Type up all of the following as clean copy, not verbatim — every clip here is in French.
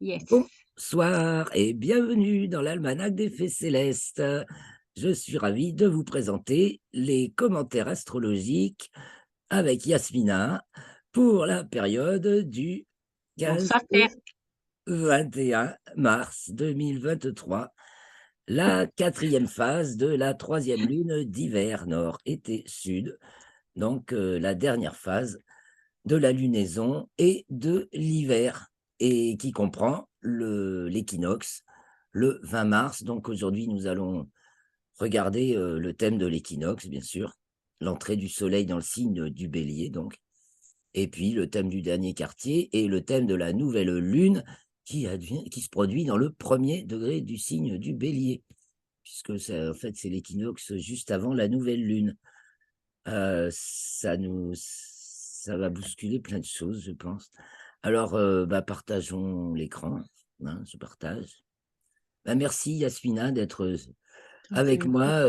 Yes. Bonsoir et bienvenue dans l'Almanach des Fées Célestes. Je suis ravi de vous présenter les commentaires astrologiques avec Yasmina pour la période du 15 Bonsoir Pierre. au 21 mars 2023, la quatrième phase de la troisième lune d'hiver nord, été, sud, donc la dernière phase de la lunaison et de l'hiver, et qui comprend l'équinoxe, le 20 mars. Donc aujourd'hui, nous allons regarder le thème de l'équinoxe, bien sûr, l'entrée du soleil dans le signe du bélier, donc, et puis le thème du dernier quartier et le thème de la nouvelle lune qui se produit dans le premier degré du signe du bélier, puisque en fait, c'est l'équinoxe juste avant la nouvelle lune. Ça va bousculer plein de choses, je pense. Alors, partageons l'écran, hein, je partage. Merci Yasmina d'être, avec moi,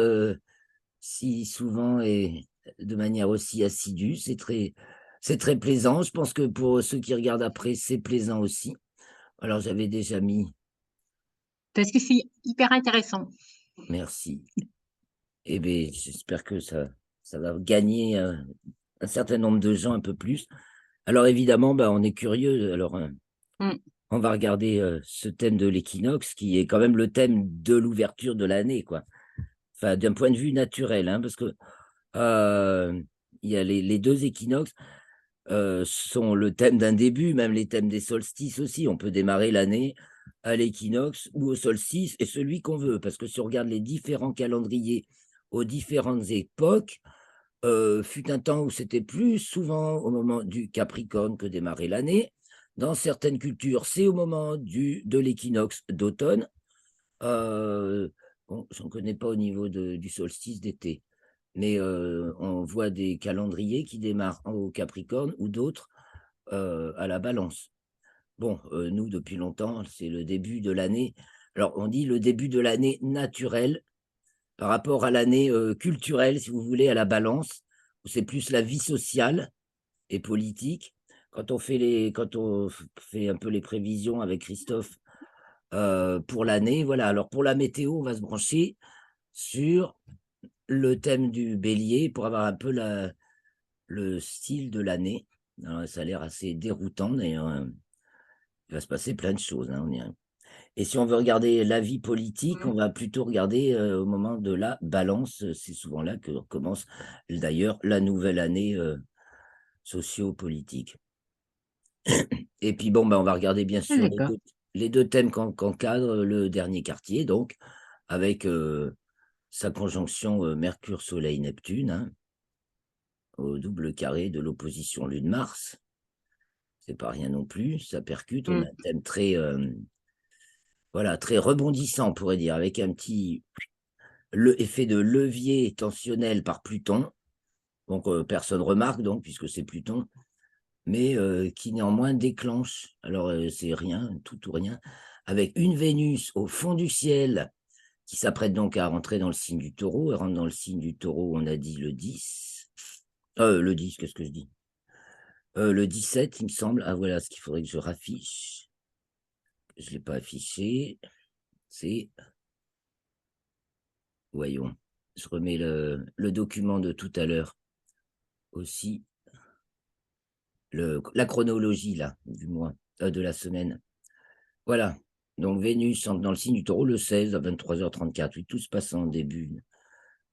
si souvent et de manière aussi assidue. C'est très plaisant. Je pense que pour ceux qui regardent après, c'est plaisant aussi. Alors j'avais déjà mis Parce que c'est hyper intéressant. merci. Eh beh, j'espère que ça va gagner, un certain nombre de gens un peu plus. Alors évidemment, on est curieux. Alors, Mmh. on va regarder, ce thème de l'équinoxe qui est quand même le thème de l'ouverture de l'année, quoi. Enfin, d'un point de vue naturel, hein, parce que, il y a les 2 équinoxes, sont le thème d'un début, même les thèmes des solstices aussi. On peut démarrer l'année à l'équinoxe ou au solstice et celui qu'on veut. Parce que si on regarde les différents calendriers aux différentes époques, fut un temps où c'était plus souvent au moment du Capricorne que démarrait l'année. Dans certaines cultures, c'est au moment de l'équinoxe d'automne. Heu, bon, j'en connais pas au niveau du solstice d'été, mais on voit des calendriers qui démarrent au Capricorne ou d'autres, à la Balance. Bon, nous, depuis longtemps, c'est le début de l'année. Alors on dit le début de l'année naturelle par rapport à l'année, culturelle, si vous voulez, à la Balance, où c'est plus la vie sociale et politique. Quand on fait un peu les prévisions avec Christophe, pour l'année, voilà. Alors pour la météo, on va se brancher sur le thème du Bélier pour avoir un peu le style de l'année. Alors ça a l'air assez déroutant d'ailleurs, il va se passer plein de choses, hein, on y et si on veut regarder la vie politique, Mmh. on va plutôt regarder, au moment de la Balance, c'est souvent là que commence d'ailleurs la nouvelle année, socio-politique. Et puis bon, on va regarder bien Ah sûr d'accord. les 2 thèmes qu'encadre le dernier quartier donc, avec, sa conjonction, Mercure-Soleil-Neptune, hein, au double carré de l'opposition Lune-Mars. C'est pas rien non plus, ça percute. On a Mmh. un thème très, voilà, très rebondissant, on pourrait dire, avec un petit le effet de levier tensionnel par Pluton. Donc, personne remarque donc puisque c'est Pluton, mais qui néanmoins déclenche. Alors, c'est rien, tout ou rien, avec une Vénus au fond du ciel qui s'apprête donc à rentrer dans le signe du Taureau. Elle rentre dans le signe du Taureau, on a dit le 10. Le 10, qu'est-ce que je dis? Le 17, il me semble. Ah voilà, ce qu'il faudrait que je raffiche. Je ne l'ai pas affiché. C'est voyons, je remets le document de tout à l'heure aussi, la chronologie là, du mois, de la semaine. Voilà, donc Vénus entre dans le signe du Taureau le 16 à 23h34. Oui, tout se passe en début.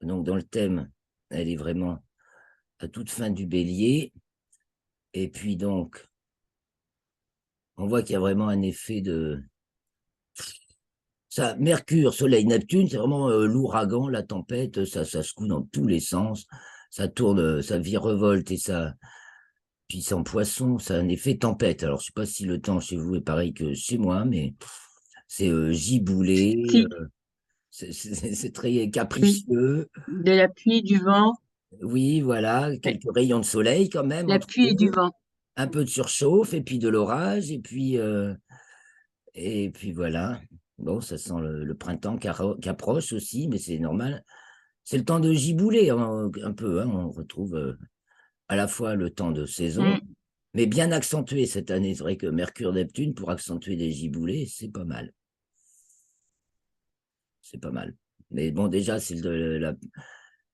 Donc dans le thème, elle est vraiment à toute fin du Bélier et puis donc, on voit qu'il y a vraiment un effet de ça Mercure, Soleil, Neptune, c'est vraiment, l'ouragan, la tempête, ça secoue dans tous les sens. Ça tourne, ça virevolte et ça puis c'est en Poisson, ça a un effet tempête. Alors je sais pas si le temps chez vous est pareil que chez moi, mais c'est, giboulé, Si, c'est très oui. capricieux. De la pluie et du vent. Oui, voilà, Ouais, quelques rayons de soleil quand même la entre pluie et du 2, vent. un peu de surchauffe et puis de l'orage et puis voilà. Bon, ça sent le printemps qui approche aussi, mais c'est normal. C'est le temps de gibouler, hein, un peu, hein. On retrouve, à la fois le temps de saison, Mmh. mais bien accentué cette année. C'est vrai que Mercure-Neptune, pour accentuer les giboulées, c'est pas mal. C'est pas mal. Mais bon, déjà, c'est un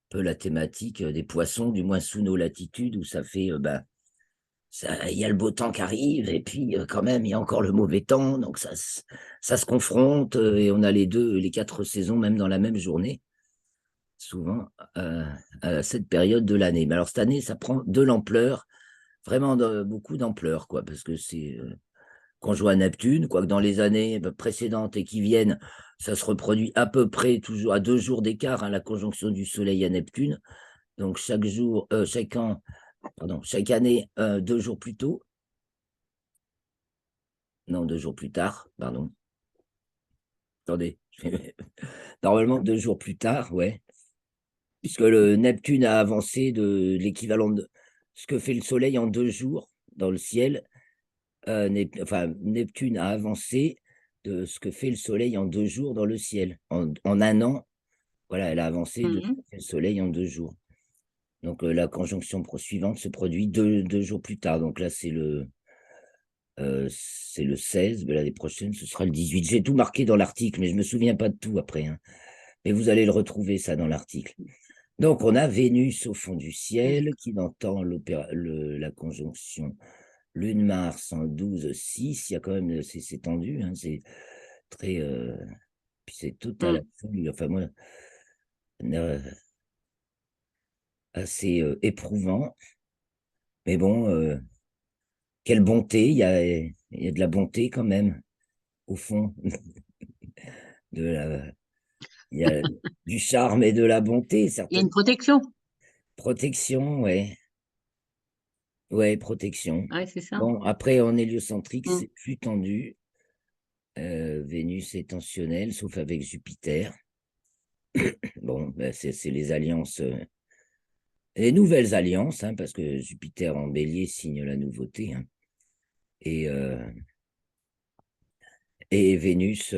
peu la thématique des poissons, du moins sous nos latitudes, où ça fait, il y a le beau temps qui arrive, et puis quand même, il y a encore le mauvais temps, donc ça se confronte, et on a les 4 saisons, même dans la même journée, souvent, à cette période de l'année. Mais alors, cette année, ça prend de l'ampleur, vraiment beaucoup d'ampleur, quoi, parce que c'est conjoint à Neptune, quoique dans les années précédentes et qui viennent, ça se reproduit à peu près toujours à 2 jours d'écart, hein, la conjonction du Soleil à Neptune. Donc chaque jour, chaque année, 2 jours plus tôt. Non, 2 jours plus tard, pardon. Attendez. Normalement, 2 jours plus tard, ouais. Puisque le Neptune a avancé de l'équivalent de ce que fait le Soleil en 2 jours dans le ciel. Neptune a avancé de ce que fait le Soleil en 2 jours dans le ciel. En un an, voilà, elle a avancé de ce Mhm. que fait le Soleil en 2 jours. Donc la conjonction suivante se produit deux jours plus tard. Donc là, c'est le 16, mais l'année prochaine, ce sera le 18. J'ai tout marqué dans l'article, mais je ne me souviens pas de tout après, hein. Mais vous allez le retrouver, ça, dans l'article. Donc, on a Vénus au fond du ciel qui entend la conjonction Lune-Mars en 12-6. Il y a quand même, c'est tendu, hein, c'est très. Puis c'est tout à la Mhm. folie. Enfin, moi, euh, assez éprouvant. Mais bon, quelle bonté. Il y a de la bonté quand même, au fond. De la, il y a du charme et de la bonté, Il y a une certaines. protection. Protection, ouais. Ouais, protection. Ouais, c'est ça. Bon, après, en héliocentrique, Mhm. c'est plus tendu. Vénus est tensionnelle, sauf avec Jupiter. Bon, c'est les alliances, les nouvelles alliances, hein, parce que Jupiter en bélier signe la nouveauté, hein, et, euh, et Vénus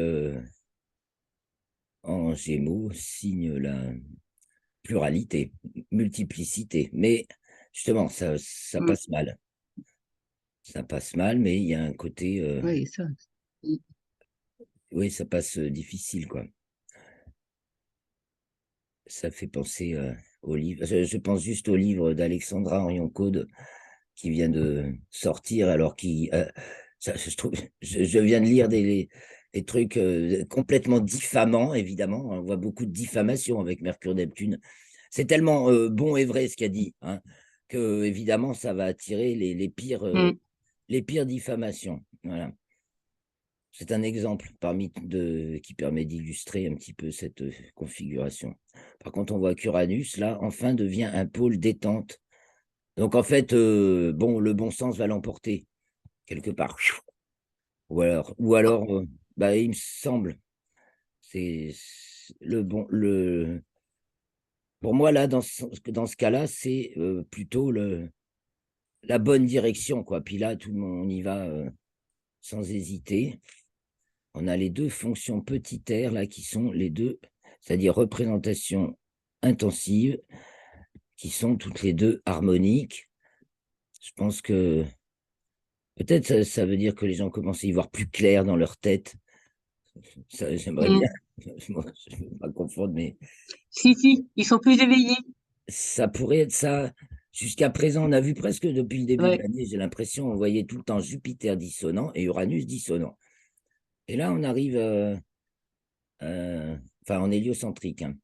en Gémeaux signe la pluralité, multiplicité. Mais justement, ça Mhm. passe mal. Ça passe mal, mais il y a un côté, Oui, ça. Mhm. oui, ça passe difficile, quoi. Ça fait penser au livre. Je pense juste au livre d'Alexandra Orion-Caude qui vient de sortir, alors je trouve, je viens de lire des trucs complètement diffamants, évidemment. On voit beaucoup de diffamation avec Mercure-Neptune. C'est tellement bon et vrai ce qu'il a dit, hein, que évidemment ça va attirer Mhm. les pires diffamations. Voilà. C'est un exemple qui permet d'illustrer un petit peu cette configuration. Par contre, on voit qu'Uranus, là, enfin, devient un pôle détente. Donc, en fait, bon, le bon sens va l'emporter, quelque part. Ou alors, il me semble, pour moi, là, dans ce cas-là, c'est plutôt la bonne direction, quoi. Puis là, tout le monde, on y va sans hésiter. On a les deux fonctions petit r là qui sont les deux, c'est-à-dire représentation intensive, qui sont toutes les deux harmoniques. Je pense que peut-être ça veut dire que les gens commencent à y voir plus clair dans leur tête. Ça, j'aimerais bien, Mhm. moi, je ne veux pas confondre, mais Si, si, ils sont plus éveillés. ça pourrait être ça. Jusqu'à présent, on a vu presque depuis le début de Ouais. l'année, j'ai l'impression, on voyait tout le temps Jupiter dissonant et Uranus dissonant. Et là, on arrive, enfin, en héliocentrique, hein.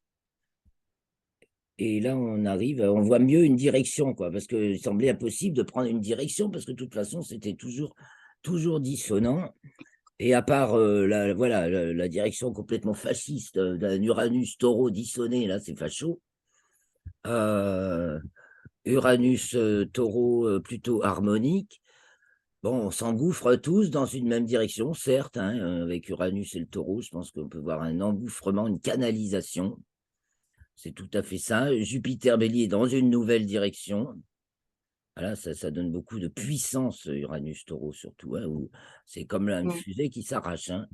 Et là, on voit mieux une direction, quoi, parce qu'il semblait impossible de prendre une direction, parce que de toute façon, c'était toujours dissonant. Et à part voilà, la direction complètement fasciste d'un Uranus taureau dissonné, là, c'est facho. Euh, Uranus taureau plutôt harmonique. Bon, on s'engouffre tous dans une même direction, certes, hein, avec Uranus et le taureau, je pense qu'on peut voir un engouffrement, une canalisation. C'est tout à fait ça. Jupiter bélier dans une nouvelle direction. Voilà, ça donne beaucoup de puissance, Uranus taureau surtout, hein, où c'est comme là, une Mhm. fusée qui s'arrache, hein,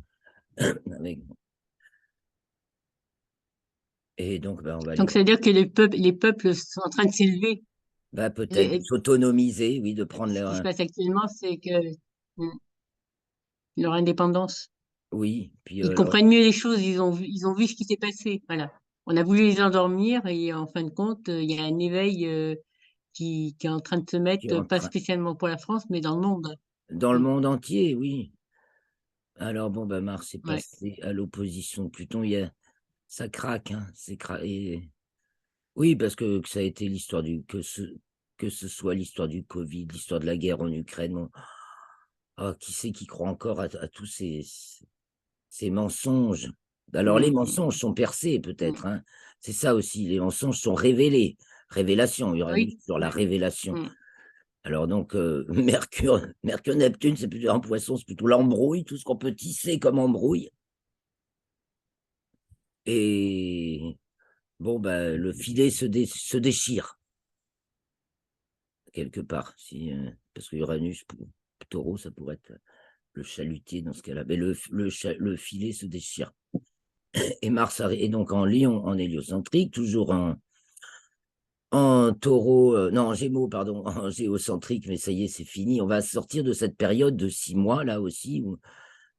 et donc, on va aller Donc, voir. c'est-à-dire que les peuples sont en train de s'élever. Bah, peut-être de Et s'autonomiser, oui, de prendre ce qui se leur, passe actuellement, c'est que mm, leur indépendance, oui, puis ils comprennent mieux les choses, ils ont vu ce qui s'est passé. Voilà. On a voulu les endormir et en fin de compte, il y a un éveil qui est en train de se qui est mettre, en pas train, spécialement pour la France, mais dans le monde. dans le Mm. monde entier, oui. Alors bon, bah, Mars est Ouais. passé à l'opposition de Pluton, ça craque, hein, et oui, parce que ça a été l'histoire que ce soit l'histoire du Covid, l'histoire de la guerre en Ukraine, bon, qui c'est qui croit encore à tous ces mensonges? Alors les Mm, mensonges sont percés mm. peut-être, hein. C'est ça aussi, les mensonges sont révélés. Révélation, Oui, Uranus sur la oui. révélation. Mm. Alors donc, Mercure, Neptune, c'est plutôt en Poisson, c'est plutôt l'embrouille, tout ce qu'on peut tisser comme embrouille. Et bon, bah, le filet se déchire quelque part, parce que Uranus, Taureau, ça pourrait être le chalutier dans ce cas-là. Mais le filet se déchire. Et Mars est donc en Lion, en héliocentrique, toujours en Taureau, non, en Gémeaux, pardon, en géocentrique, mais ça y est, c'est fini. On va sortir de cette période de 6 mois, là aussi,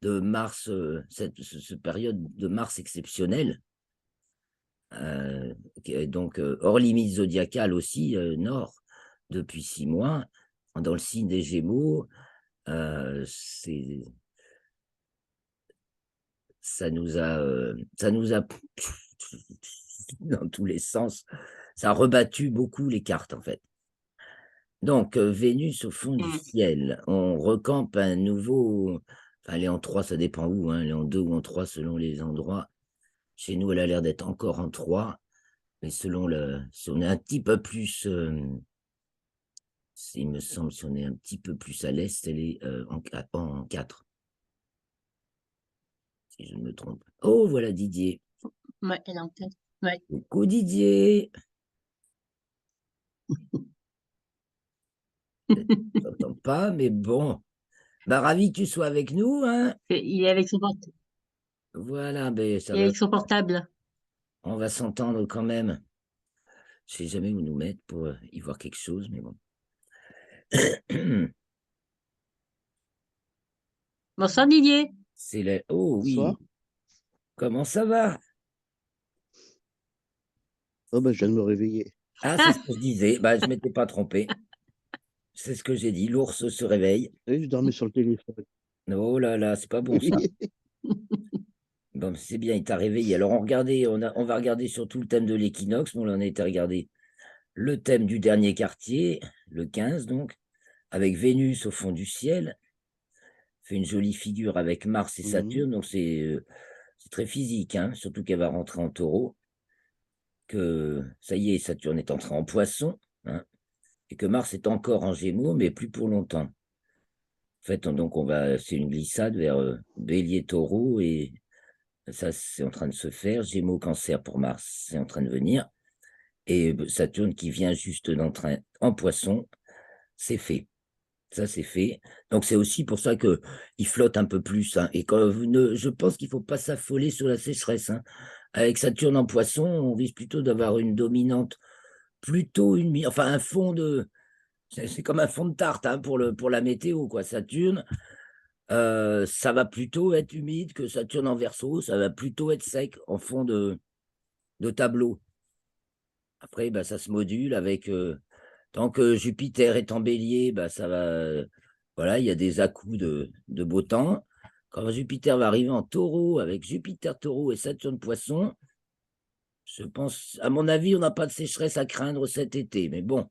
de Mars, cette période de Mars exceptionnelle, qui est donc hors limite zodiacale aussi, nord, depuis 6 mois, dans le signe des Gémeaux. C'est ça nous a dans tous les sens, ça a rebattu beaucoup les cartes, en fait. Donc, Vénus au fond du Mm. ciel, on recampe un nouveau, enfin, elle est en 3, ça dépend où, hein, elle est en 2 ou en 3 selon les endroits. Chez nous, elle a l'air d'être encore en 3, mais si on est un petit peu plus, il me semble, si on est un petit peu plus à l'est, elle est en 4, si je ne me trompe. Oh, voilà Didier. Ouais, elle est en tête. Ouais. Coucou Didier. Je t'entends pas, mais bon. Bah, ravi que tu sois avec nous, hein. Il est avec Voilà, ben, ça il est va, avec son portable. on va s'entendre quand même. Je sais jamais où nous mettre pour y voir quelque chose, mais bon. Bonsoir Didier. Oh Bonsoir. oui, comment ça va? Oh bah, je viens de me réveiller. Ah, c'est Ah, ce que je disais. Bah, je m'étais pas trompé. C'est ce que j'ai dit. L'ours se réveille. Oui, je dormais sur le téléphone. Oh là là, c'est pas bon ça. Bon, c'est bien, il t'a réveillé. Alors on va regarder surtout le thème de l'équinoxe. Bon, là, on a été regarder le thème du dernier quartier, le 15 donc, avec Vénus au fond du ciel. Fait une jolie figure avec Mars et Mhm. Saturne, donc c'est très physique, hein, surtout qu'elle va rentrer en Taureau, que ça y est, Saturne est entré en Poisson, hein, et que Mars est encore en Gémeaux, mais plus pour longtemps. En fait, donc c'est une glissade vers Bélier, Taureau, et ça c'est en train de se faire. Gémeaux, Cancer pour Mars, c'est en train de venir, et Saturne qui vient juste d'entrer en Poisson, c'est fait. Ça, c'est fait. Donc, c'est aussi pour ça que il flotte un peu plus, hein. Et je pense qu'il ne faut pas s'affoler sur la sécheresse, hein. Avec Saturne en Poisson, on risque plutôt d'avoir une dominante, plutôt enfin un fond c'est comme un fond de tarte, hein, pour la météo, quoi. Saturne, ça va plutôt être humide que Saturne en Verseau, ça va plutôt être sec en fond de tableau. Après, bah, ça se module avec. Tant que Jupiter est en bélier, bah, ça va. Voilà, il y a des à-coups de beau temps. Quand Jupiter va arriver en taureau, avec Jupiter taureau et Saturne poisson, je pense, à mon avis, on n'a pas de sécheresse à craindre cet été. Mais bon,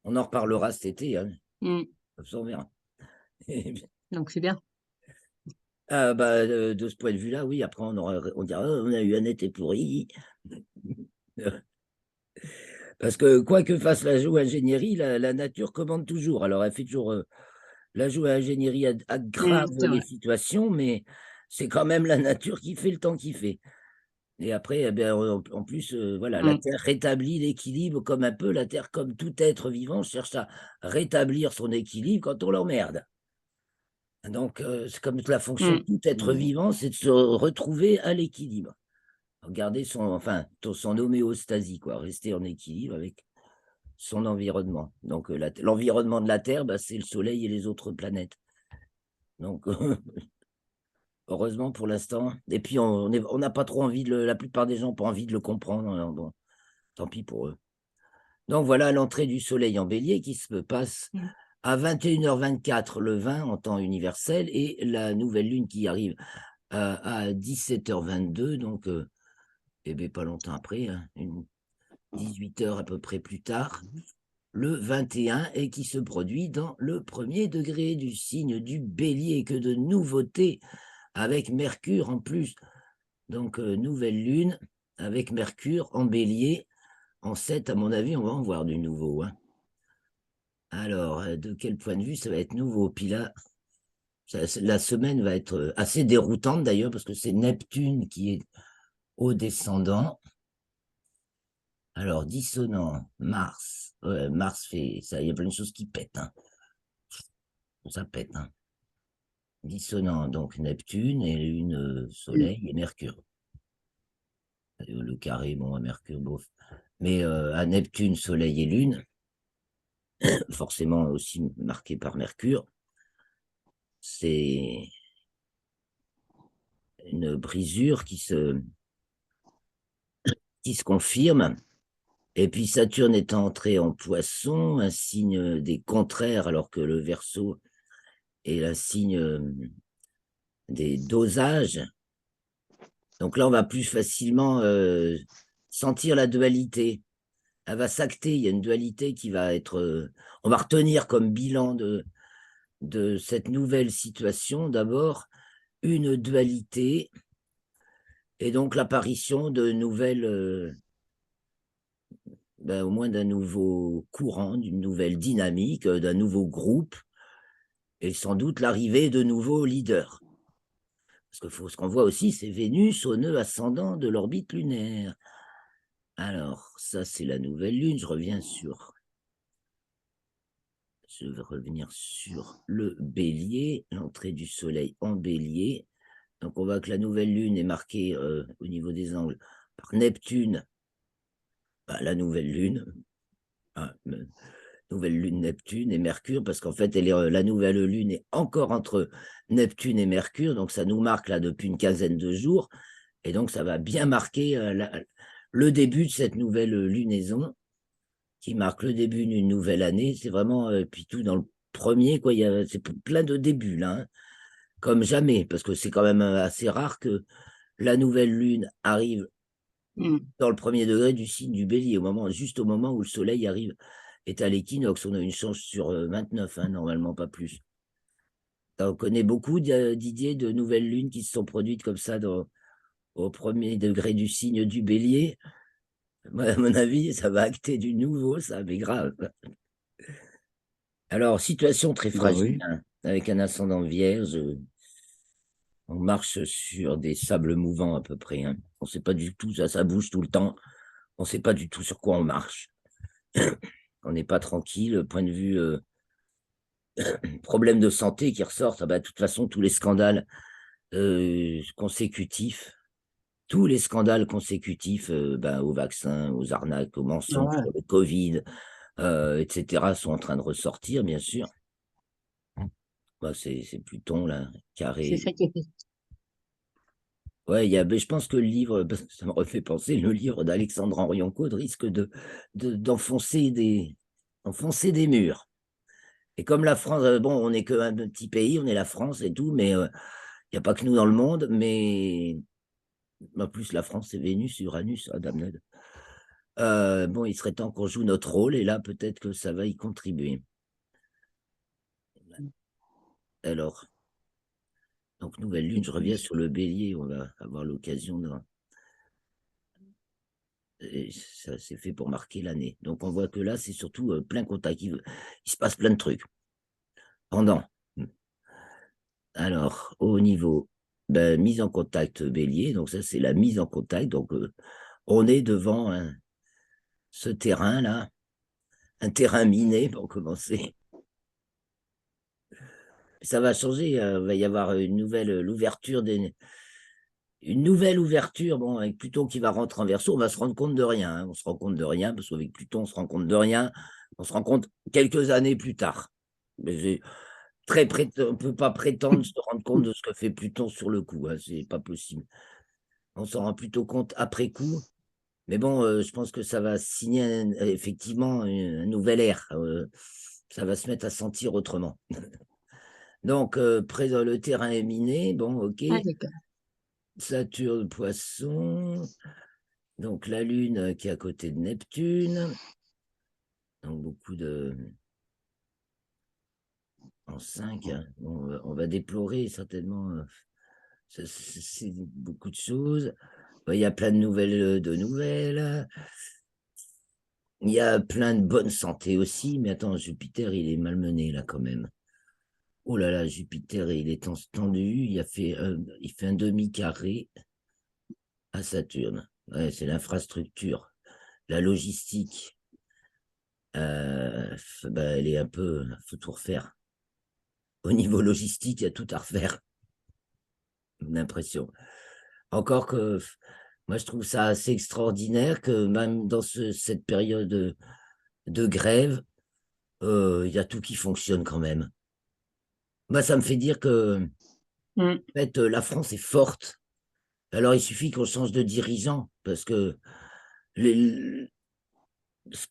on en reparlera cet été, hein. mm. On verra. Donc c'est bien. Ah, bah, de ce point de vue-là, oui, après, on dira, oh, on a eu un été pourri. Parce que quoi que fasse la géo-ingénierie, la nature commande toujours. Alors, elle fait toujours. La géo-ingénierie aggrave C'est les vrai. situations, mais c'est quand même la nature qui fait le temps qu'il fait. Et après, eh bien, en plus, voilà, la Mm. Terre rétablit l'équilibre comme un peu, la Terre, comme tout être vivant, cherche à rétablir son équilibre quand on l'emmerde. Donc, c'est comme la fonction de Mm. tout être Mm. vivant, c'est de se retrouver à l'équilibre. Garder son homéostasie, quoi, rester en équilibre avec. son environnement. Donc, l'environnement de la Terre, bah, c'est le Soleil et les autres planètes. Donc, heureusement pour l'instant. Et puis, on n'a pas trop envie la plupart des gens n'ont pas envie de le comprendre. Alors, bon, tant pis pour eux. Donc, voilà l'entrée du Soleil en Bélier qui se passe Mm. à 21h24 le 20 en temps universel et la nouvelle lune qui arrive à 17h22, donc pas longtemps après, hein, 18 heures à peu près plus tard, le 21, et qui se produit dans le premier degré du signe du Bélier. Que de nouveautés avec Mercure en plus. Donc, nouvelle lune avec Mercure en Bélier. En 7, à mon avis, on va en voir du nouveau. Hein. Alors, de quel point de vue ça va être nouveau? Puis là, la semaine va être assez déroutante d'ailleurs, parce que c'est Neptune qui est au descendant. Alors, dissonant, Mars. Ouais, Mars fait ça, il y a plein de choses qui pètent. Hein. Ça pète. Hein. Dissonant, donc Neptune et Lune, Soleil et Mercure. Le carré, bon, à Mercure, bof. Mais à Neptune, Soleil et Lune, forcément aussi marqué par Mercure, c'est une brisure qui se confirme. Et puis Saturne est entré en Poisson, un signe des contraires, alors que le Verseau est un signe des dosages. Donc là, on va plus facilement sentir la dualité. Elle va s'acter, il y a une dualité qui va être... on va retenir comme bilan de cette nouvelle situation, d'abord, une dualité, et donc l'apparition de nouvelles... au moins d'un nouveau courant, d'une nouvelle dynamique, d'un nouveau groupe, et sans doute l'arrivée de nouveaux leaders. Parce que ce qu'on voit aussi, c'est Vénus au nœud ascendant de l'orbite lunaire. Alors, ça, c'est la nouvelle lune. Je vais revenir sur le bélier, l'entrée du soleil en bélier. Donc, on voit que la nouvelle lune est marquée au niveau des angles par Neptune, la nouvelle lune. Hein, nouvelle lune Neptune et Mercure, parce qu'en fait, la nouvelle lune est encore entre Neptune et Mercure, donc ça nous marque là depuis une quinzaine de jours, et donc ça va bien marquer le début de cette nouvelle lunaison, qui marque le début d'une nouvelle année. C'est vraiment, puis tout dans le premier, quoi, c'est plein de débuts là, hein, comme jamais, parce que c'est quand même assez rare que la nouvelle lune arrive Mm. dans le premier degré du signe du bélier, juste au moment où le soleil est à l'équinoxe. On a une chance sur 29, hein, normalement, pas plus. On connaît beaucoup, Didier, de nouvelles lunes qui se sont produites comme ça au premier degré du signe du bélier. Moi, à mon avis, ça va acter du nouveau, ça, mais grave. Alors, situation très Bah fragile, oui. hein, avec un ascendant vierge. On marche sur des sables mouvants à peu près. Hein. On ne sait pas du tout, ça bouge tout le temps. On ne sait pas du tout sur quoi on marche. On n'est pas tranquille. Point de vue problème de santé qui ressortent, de toute façon, tous les scandales consécutifs, tous les scandales consécutifs aux vaccins, aux arnaques, aux mensonges Ouais. sur le Covid, etc., sont en train de ressortir, bien sûr. C'est Pluton, là, C'est carré. ça qui est fait. Ouais, je pense que le livre, parce que ça me refait penser, le livre d'Alexandre Henrion-Caude risque d'enfoncer des murs. Et comme la France, bon, on n'est qu'un petit pays, on est la France et tout, mais il n'y a pas que nous dans le monde, mais en plus, la France, c'est Vénus, Uranus, Damned. Bon, il serait temps qu'on joue notre rôle, et là, peut-être que ça va y contribuer. Alors, donc, nouvelle lune, je reviens sur le bélier, on va avoir l'occasion de... Et ça, c'est fait pour marquer l'année. Donc, on voit que là, c'est surtout plein contact. Il se passe plein de trucs. Pendant. Alors, au niveau mise en contact bélier, donc ça, c'est la mise en contact. Donc, on est devant ce terrain-là, un terrain miné pour commencer. Ça va changer, il va y avoir une nouvelle, l'ouverture une nouvelle ouverture, bon, avec Pluton qui va rentrer en Verseau, on va se rendre compte de rien. Hein. On se rend compte de rien, parce qu'avec Pluton, on se rend compte de rien. On se rend compte quelques années plus tard. Mais on ne peut pas prétendre se rendre compte de ce que fait Pluton sur le coup. Hein. C'est pas possible. On s'en rend plutôt compte après coup. Mais bon, je pense que ça va signer effectivement un nouvel ère. Ça va se mettre à sentir autrement. Donc, le terrain est miné. Bon, ok. Ah, d'accord. Saturne, Poisson. Donc, la Lune qui est à côté de Neptune. Donc, beaucoup de. En 5. Hein. On va déplorer certainement. C'est beaucoup de choses. Il y a plein de nouvelles. Il y a plein de bonne santé aussi. Mais attends, Jupiter, il est malmené là quand même. Oh là là, Jupiter, il est tendu. Il fait un demi-carré à Saturne. Ouais, c'est l'infrastructure, la logistique. Elle est un peu. Faut tout refaire. Au niveau logistique, il y a tout à refaire. L'impression. Encore que moi, je trouve ça assez extraordinaire que même dans cette période de grève, il y a tout qui fonctionne quand même. Moi, ça me fait dire que Mm. en fait, la France est forte. Alors, il suffit qu'on change de dirigeant parce que les, ce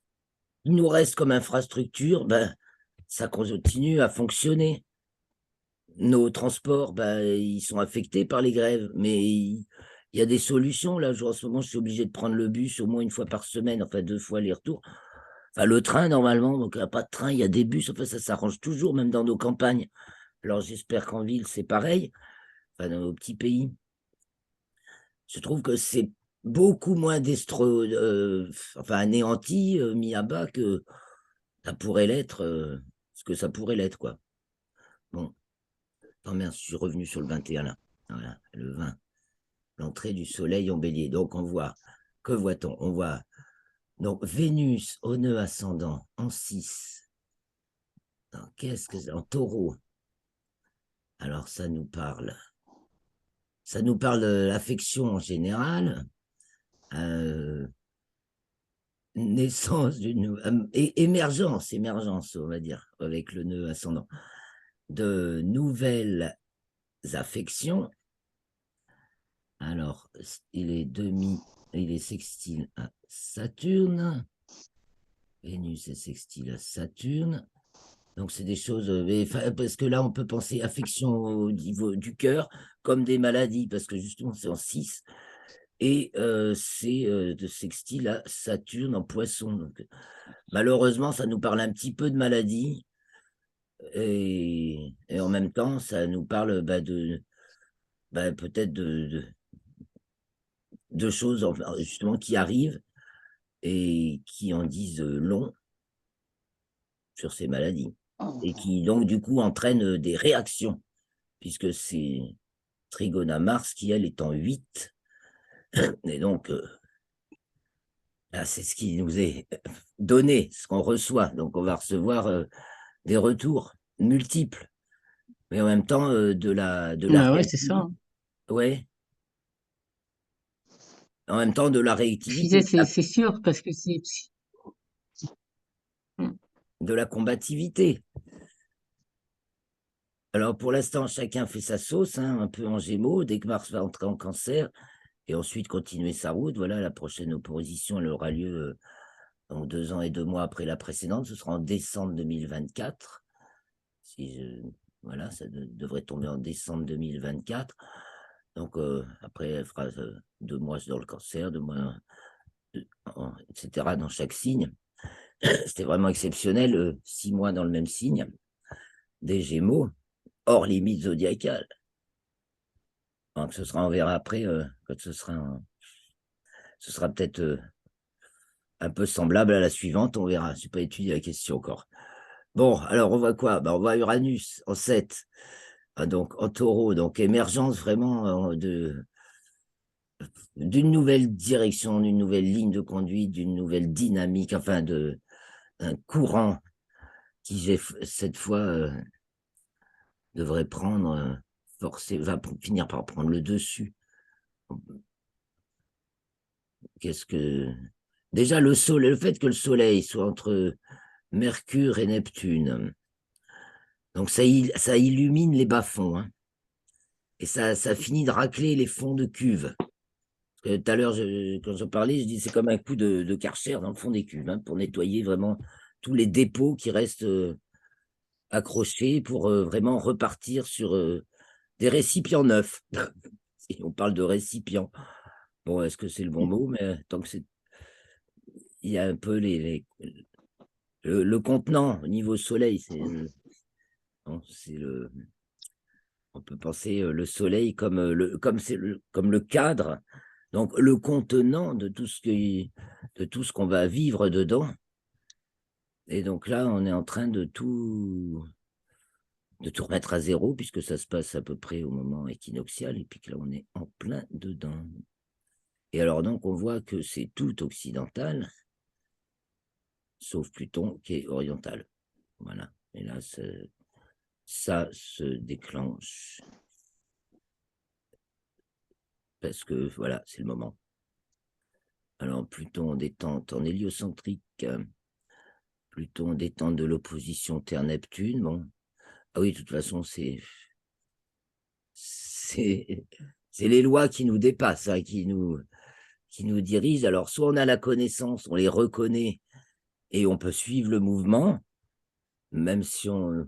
qui nous reste comme infrastructure, ça continue à fonctionner. Nos transports, ils sont affectés par les grèves, mais il y a des solutions. Là, en ce moment, je suis obligé de prendre le bus au moins une fois par semaine, enfin 2 fois aller-retour. Enfin, le train, normalement, donc il n'y a pas de train, il y a des bus, enfin, ça s'arrange toujours, même dans nos campagnes. Alors, j'espère qu'en ville, c'est pareil, enfin, dans nos petits pays. Je trouve que c'est beaucoup moins anéanti, mis à bas que ça pourrait l'être, ce que ça pourrait l'être, quoi. Bon, oh merde, je suis revenu sur le 21 là. Voilà, le 20. L'entrée du soleil en bélier. Donc, que voit-on? On voit donc Vénus au nœud ascendant en 6. Qu'est-ce que c'est? En taureau. Alors, ça nous parle. Ça nous parle de l'affection en général. Naissance d'une émergence, on va dire, avec le nœud ascendant, de nouvelles affections. Alors, il est sextile à Saturne. Vénus est sextile à Saturne. Donc, c'est des choses, parce que là, on peut penser affection au niveau du cœur comme des maladies, parce que justement, c'est en 6. Et c'est de sextile à Saturne en Poisson. Donc, malheureusement, ça nous parle un petit peu de maladie. Et en même temps, ça nous parle peut-être de choses justement qui arrivent et qui en disent long sur ces maladies. Et qui donc du coup entraînent des réactions, puisque c'est Trigone à Mars qui, elle, est en 8. Et donc, là, c'est ce qui nous est donné, ce qu'on reçoit. Donc, on va recevoir des retours multiples, mais en même temps de la Bah ouais, c'est ça. réactivité. Hein. Ouais, en même temps de la Je disais, réactivité, c'est sûr, parce que c'est. Mm. de la combativité. Alors, pour l'instant, chacun fait sa sauce, hein, un peu en Gémeaux, dès que Mars va entrer en Cancer, et ensuite continuer sa route. Voilà, la prochaine opposition, elle aura lieu donc 2 ans et 2 mois après la précédente, ce sera en décembre 2024. Voilà, ça devrait tomber en décembre 2024. Donc, après, elle fera 2 mois dans le Cancer, 2 mois, etc., dans chaque signe. C'était vraiment exceptionnel, 6 mois dans le même signe, des Gémeaux, hors limite zodiacale. Donc, on verra après, quand ce sera peut-être un peu semblable à la suivante, on verra. Je n'ai pas étudié la question encore. Bon, alors on voit quoi? On voit Uranus en 7, donc en taureau, donc émergence vraiment d'une nouvelle direction, d'une nouvelle ligne de conduite, d'une nouvelle dynamique, enfin un courant qui cette fois devrait prendre, va finir par prendre le dessus Qu'est-ce que... Déjà, le soleil, le fait que le Soleil soit entre Mercure et Neptune, donc ça illumine les bas-fonds, hein, et ça finit de racler les fonds de cuve. Tout à l'heure, quand j'en parlais, je dis c'est comme un coup de Karcher dans le fond des cuves, hein, pour nettoyer vraiment tous les dépôts qui restent accrochés pour vraiment repartir sur des récipients neufs. Si on parle de récipients. Bon, est-ce que c'est le bon mot? Mais tant que c'est. Il y a un peu le contenant au niveau soleil, non, on peut penser le soleil comme comme le cadre, donc le contenant de tout ce qu'on va vivre dedans. Et donc là, on est en train de tout remettre à zéro, puisque ça se passe à peu près au moment équinoxial, et puis que là, on est en plein dedans. Et alors donc, on voit que c'est tout occidental, sauf Pluton qui est oriental. Voilà. Et là, ça se déclenche. Parce que voilà, c'est le moment. Alors, Pluton en détente en héliocentrique, Pluton en détente de l'opposition Terre-Neptune. Bon, ah oui, de toute façon, c'est les lois qui nous dépassent, hein, qui nous dirigent. Alors, soit on a la connaissance, on les reconnaît et on peut suivre le mouvement, même si on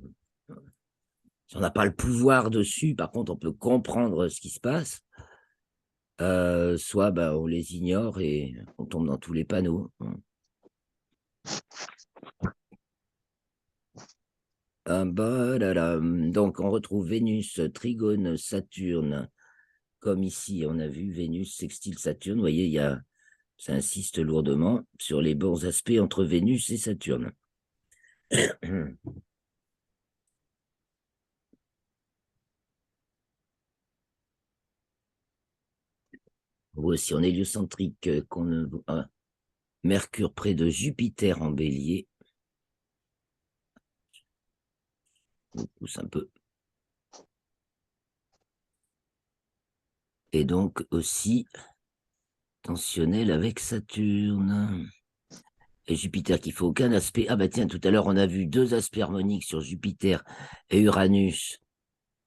n'a pas le pouvoir dessus. Par contre, on peut comprendre ce qui se passe. Soit on les ignore et on tombe dans tous les panneaux. Donc, on retrouve Vénus, Trigone, Saturne, comme ici, on a vu Vénus, sextile Saturne. Vous voyez, ça insiste lourdement sur les bons aspects entre Vénus et Saturne. Aussi, en héliocentrique, Mercure près de Jupiter en bélier. On pousse un peu. Et donc aussi tensionnel avec Saturne. Et Jupiter qui fait aucun aspect. Ah bah tiens, tout à l'heure, on a vu 2 aspects harmoniques sur Jupiter et Uranus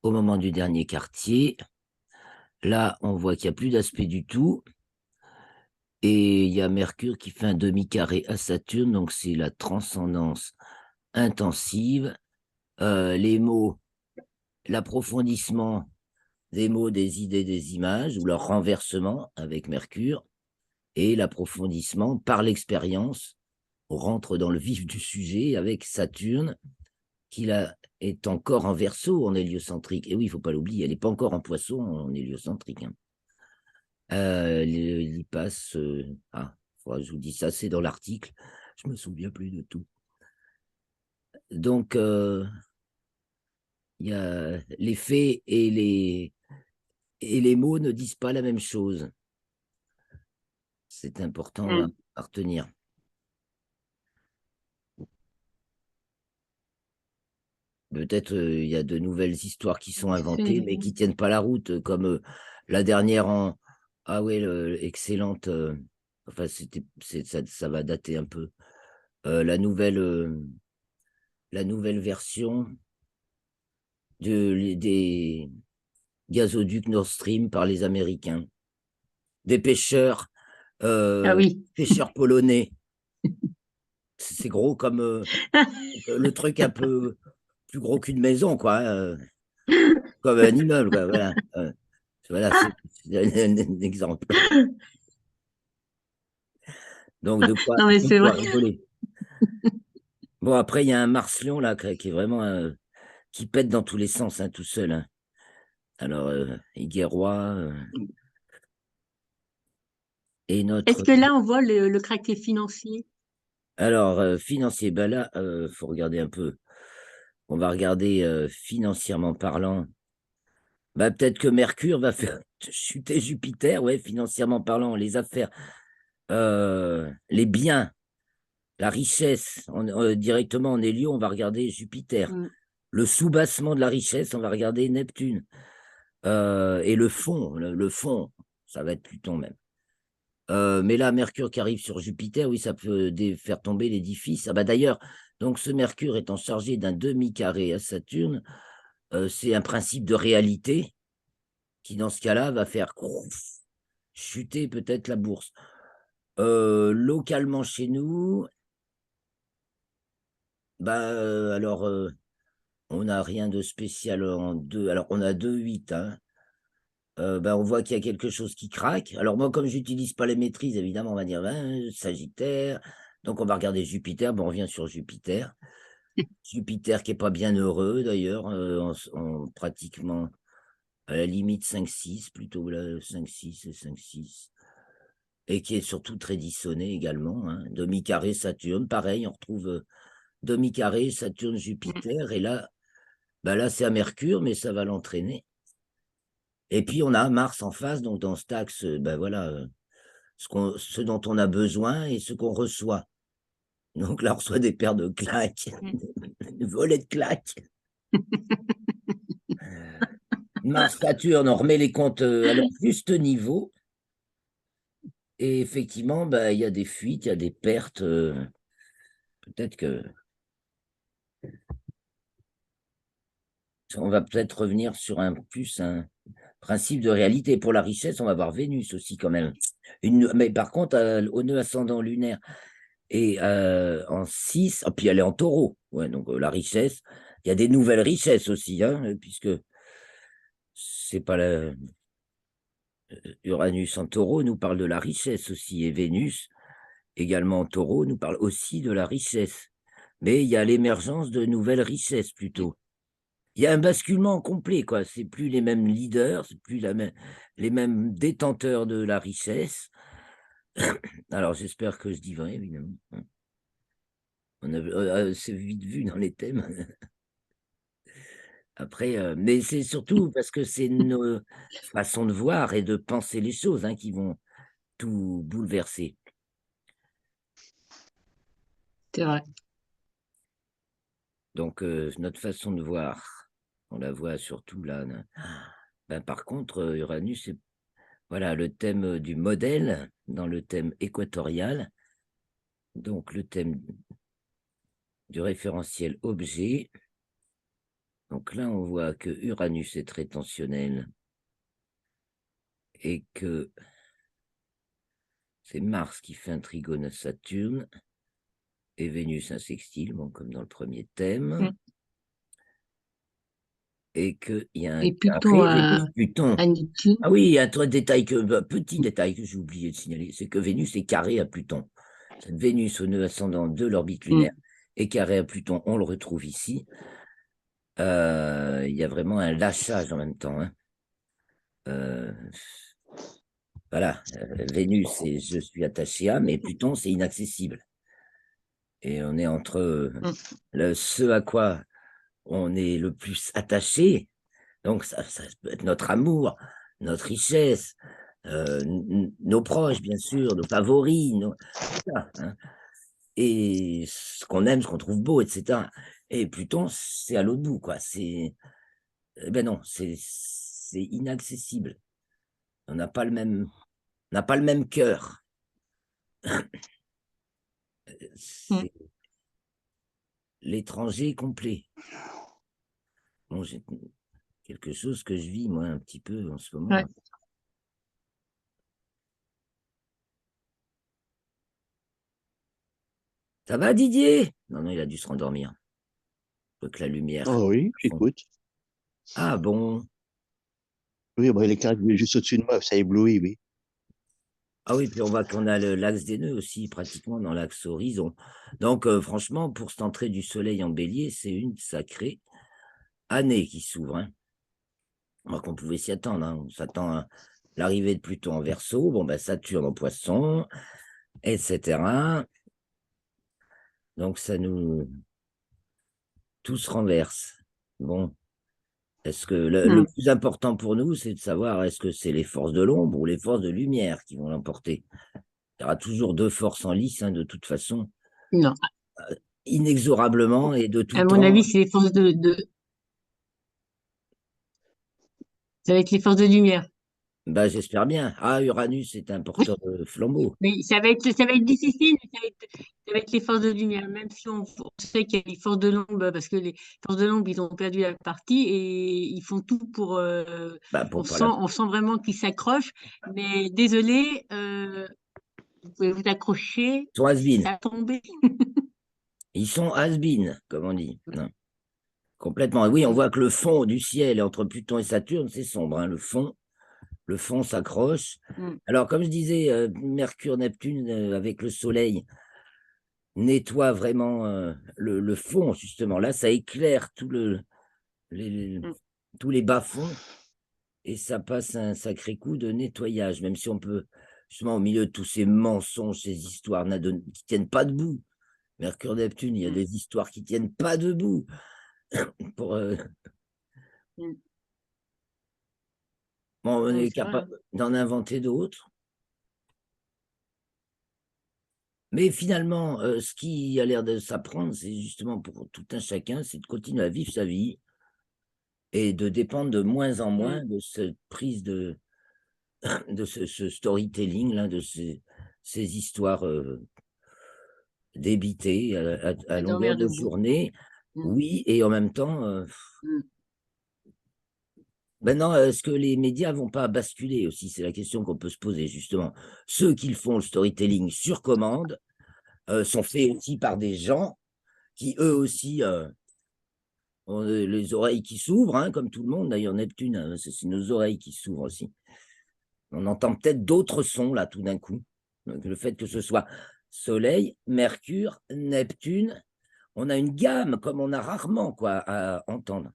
au moment du dernier quartier. Là, on voit qu'il n'y a plus d'aspect du tout. Et il y a Mercure qui fait un demi-carré à Saturne, donc c'est la transcendance intensive. Les mots, l'approfondissement des mots, des idées, des images, ou leur renversement avec Mercure, et l'approfondissement par l'expérience. On rentre dans le vif du sujet avec Saturne, qui là est encore en Verseau, en héliocentrique. Et oui, il ne faut pas l'oublier, elle n'est pas encore en Poisson, en héliocentrique. Hein. Il passe... je vous dis ça, c'est dans l'article. Je ne me souviens plus de tout. Donc, il y a les faits et les mots ne disent pas la même chose. C'est important à retenir. Peut-être il y a de nouvelles histoires qui sont inventées, mais qui ne tiennent pas la route, comme la dernière en... Ah ouais, excellente. Enfin, ça va dater un peu. La nouvelle version des gazoducs Nord Stream par les Américains. Des pêcheurs, pêcheurs polonais. C'est gros comme le truc un peu plus gros qu'une maison, quoi. Comme un immeuble, quoi. Voilà. Voilà, c'est un exemple. Donc, de quoi rigoler. Bon, après, il y a un Mars-Lion, là, qui est vraiment... qui pète dans tous les sens, hein, tout seul. Hein. Alors, Higuerois... et notre... Est-ce que là, on voit le craquet financier? Alors, financier, ben là, faut regarder un peu. On va regarder financièrement parlant. Bah, peut-être que Mercure va faire chuter Jupiter, ouais, financièrement parlant, les affaires, les biens, la richesse, directement en hélio, on va regarder Jupiter. Le soubassement de la richesse, on va regarder Neptune. Et le fond, ça va être Pluton même. Mais là, Mercure qui arrive sur Jupiter, oui, ça peut faire tomber l'édifice. Ah bah d'ailleurs, donc ce Mercure étant chargé d'un demi-carré à Saturne, c'est un principe de réalité qui, dans ce cas-là, va faire chuter peut-être la bourse. Localement chez nous, bah alors on n'a rien de spécial en deux. Alors on a 2,8, hein. Bah, on voit qu'il y a quelque chose qui craque. Alors moi, comme j'utilise pas les maîtrises, évidemment, on va dire ben, Sagittaire. Donc on va regarder Jupiter. Bon, on revient sur Jupiter. Jupiter qui est pas bien heureux d'ailleurs, pratiquement à la limite 5-6, plutôt là, 5-6 et 5-6. Et qui est surtout très dissonné également, hein. Demi-carré Saturne, pareil, on retrouve demi-carré Saturne, Jupiter. Et là, bah là c'est à Mercure, mais ça va l'entraîner. Et puis on a Mars en face, donc dans cet axe, ben voilà, ce dont on a besoin et ce qu'on reçoit. Donc là, on reçoit des paires de claques, des volets de claques. Mars, Saturne, on remet les comptes à leur juste niveau. Et effectivement, ben, il y a des fuites, il y a des pertes. Peut-être que on va peut-être revenir sur un principe de réalité. Pour la richesse, on va voir Vénus aussi quand même. Mais par contre, au nœud ascendant lunaire et en 6, puis elle est en taureau. Ouais, donc la richesse, il y a des nouvelles richesses aussi, hein, puisque c'est pas Uranus en taureau nous parle de la richesse aussi, et Vénus, également en taureau, nous parle aussi de la richesse. Mais il y a l'émergence de nouvelles richesses plutôt. Il y a un basculement complet, quoi. C'est plus les mêmes leaders, c'est plus les mêmes détenteurs de la richesse. Alors j'espère que je dis vrai, évidemment. C'est vite vu dans les thèmes. Après, mais c'est surtout parce que c'est nos façons de voir et de penser les choses, hein, qui vont tout bouleverser. C'est vrai. Donc notre façon de voir, on la voit surtout là. Ben, par contre, Uranus, c'est voilà, le thème du modèle dans le thème équatorial. Donc le thème du référentiel objet. Donc là, on voit que Uranus est très tensionnel et que c'est Mars qui fait un trigone à Saturne et Vénus un sextile, bon, comme dans le premier thème. Et qu'il y a un Et Pluton carré Vénus-Pluton. à Neptune. Ah oui, il y a un petit détail que j'ai oublié de signaler, c'est que Vénus est carré à Pluton. Cette Vénus au nœud ascendant de l'orbite lunaire est carré à Pluton, on le retrouve ici. Il y a vraiment un lâchage en même temps, hein. Voilà, Vénus, c'est je suis attaché à, mais Pluton, c'est inaccessible. Et on est entre ce à quoi on est le plus attaché, donc ça peut être notre amour, notre richesse, nos proches, bien sûr, nos favoris, voilà, hein, et ce qu'on aime, ce qu'on trouve beau, etc. Et Pluton, c'est à l'autre bout, quoi. Ben non, c'est inaccessible. On n'a pas le même cœur. C'est l'étranger complet. Bon, j'ai quelque chose que je vis, moi, un petit peu en ce moment. Ouais. Ça va, Didier? Non, non, il a dû se rendormir. Faut que la lumière. Ah oui, j'écoute. Ah bon? Oui, bon, l'éclairage est juste au-dessus de moi, ça éblouit, oui. Ah oui, puis on voit qu'on a l'axe des nœuds aussi, pratiquement dans l'axe horizon. Donc, franchement, pour cette entrée du soleil en bélier, c'est une sacrée année qui s'ouvre, hein. Alors qu'on pouvait s'y attendre, hein. On s'attend à l'arrivée de Pluton en Verseau, bon, ben, Saturne en Poisson, etc. Donc, tout se renverse. Bon, est-ce que le plus important pour nous, c'est de savoir est-ce que c'est les forces de l'ombre ou les forces de lumière qui vont l'emporter? Il y aura toujours deux forces en lice, hein, de toute façon, Non. inexorablement et de tout À mon temps. avis, c'est les forces ça va être les forces de lumière. Bah, j'espère bien. Ah, Uranus est un porteur de flambeau. Mais ça va être difficile, ça va être les forces de lumière, même si on sait qu'il y a les forces de l'ombre, parce que les forces de l'ombre, ils ont perdu la partie et ils font tout pour. Bah, pour pas la... On sent vraiment qu'ils s'accrochent, mais désolé, vous pouvez vous accrocher, Ils sont has-been. ça va tomber. Ils sont has-been, comme on dit. Non, complètement. Et oui, on voit que le fond du ciel entre Pluton et Saturne, c'est sombre, hein. Le fond s'accroche. Mm, Alors, comme je disais, Mercure, Neptune, avec le Soleil, nettoie vraiment le fond, justement. Là, ça éclaire les- mm. tous les bas-fonds et ça passe un sacré coup de nettoyage, même si on peut, justement, au milieu de tous ces mensonges, ces histoires qui tiennent pas debout. Mercure, Neptune, il y a Mm, des histoires qui tiennent pas debout. Pour, mm. bon, on Ouais, est c'est vrai, hein. capable d'en inventer d'autres. Mais finalement, ce qui a l'air de s'apprendre, c'est justement pour tout un chacun, c'est de continuer à vivre sa vie et de dépendre de moins en Mm. moins de cette prise de ce storytelling, là, de ces histoires débitées à À longueur dormir de debout. journée. Mm, Oui, et en même temps, mm. maintenant, est-ce que les médias vont pas basculer aussi? C'est la question qu'on peut se poser, justement. Ceux qui font le storytelling sur commande sont faits aussi par des gens qui, eux aussi, ont les oreilles qui s'ouvrent, hein, comme tout le monde. D'ailleurs, Neptune, c'est nos oreilles qui s'ouvrent aussi. On entend peut-être d'autres sons, là, tout d'un coup. Donc, le fait que ce soit Soleil, Mercure, Neptune, on a une gamme comme on a rarement quoi, à entendre.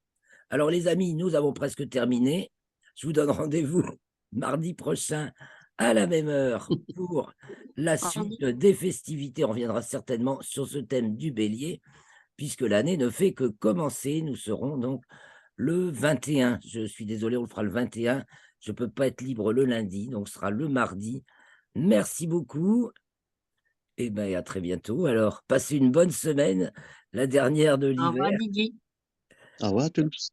Alors, les amis, nous avons presque terminé. Je vous donne rendez-vous mardi prochain à la même heure pour la suite des festivités. On reviendra certainement sur ce thème du bélier, puisque l'année ne fait que commencer. Nous serons donc le 21. Je suis désolé, on le fera le 21. Je ne peux pas être libre le lundi, donc ce sera le mardi. Merci beaucoup et ben, à très bientôt. Alors, passez une bonne semaine, la dernière de Au revoir, l'hiver. Didier. Au revoir à tous.